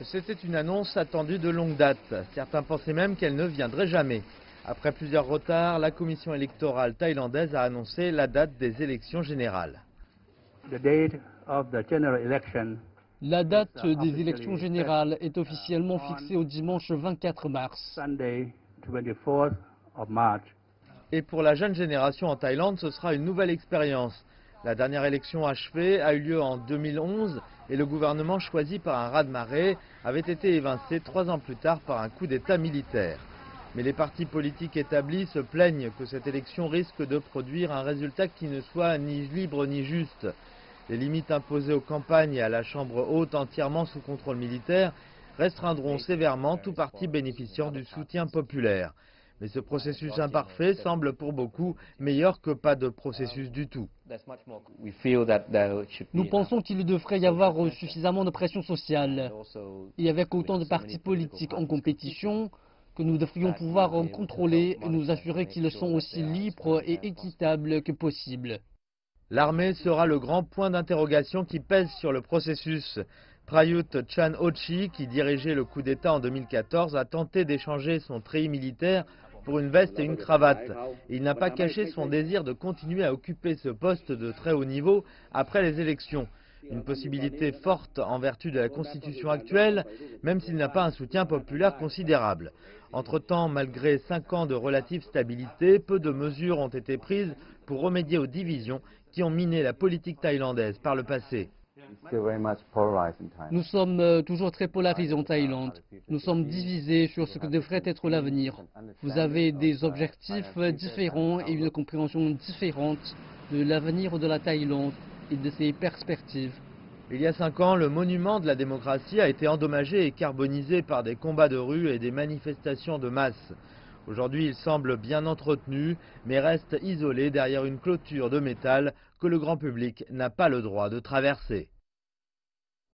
C'était une annonce attendue de longue date. Certains pensaient même qu'elle ne viendrait jamais. Après plusieurs retards, la commission électorale thaïlandaise a annoncé la date des élections générales. La date des élections générales est officiellement fixée au dimanche 24 mars. Et pour la jeune génération en Thaïlande, ce sera une nouvelle expérience. La dernière élection achevée a eu lieu en 2011 et le gouvernement choisi par un raz-de-marée avait été évincé 3 ans plus tard par un coup d'État militaire. Mais les partis politiques établis se plaignent que cette élection risque de produire un résultat qui ne soit ni libre ni juste. Les limites imposées aux campagnes et à la Chambre haute entièrement sous contrôle militaire restreindront sévèrement tout parti bénéficiant du soutien populaire. Mais ce processus imparfait semble pour beaucoup meilleur que pas de processus du tout. Nous pensons qu'il devrait y avoir suffisamment de pression sociale. Et avec autant de partis politiques en compétition, que nous devrions pouvoir contrôler et nous assurer qu'ils sont aussi libres et équitables que possible. L'armée sera le grand point d'interrogation qui pèse sur le processus. Prayut Chan-o-cha, qui dirigeait le coup d'État en 2014, a tenté d'échanger son treillis militaire pour une veste et une cravate. Et il n'a pas caché son désir de continuer à occuper ce poste de très haut niveau après les élections. Une possibilité forte en vertu de la constitution actuelle, même s'il n'a pas un soutien populaire considérable. Entre-temps, malgré 5 ans de relative stabilité, peu de mesures ont été prises pour remédier aux divisions qui ont miné la politique thaïlandaise par le passé. Nous sommes toujours très polarisés en Thaïlande. Nous sommes divisés sur ce que devrait être l'avenir. Vous avez des objectifs différents et une compréhension différente de l'avenir de la Thaïlande et de ses perspectives. Il y a 5 ans, le monument de la démocratie a été endommagé et carbonisé par des combats de rue et des manifestations de masse. Aujourd'hui, il semble bien entretenu, mais reste isolé derrière une clôture de métal que le grand public n'a pas le droit de traverser.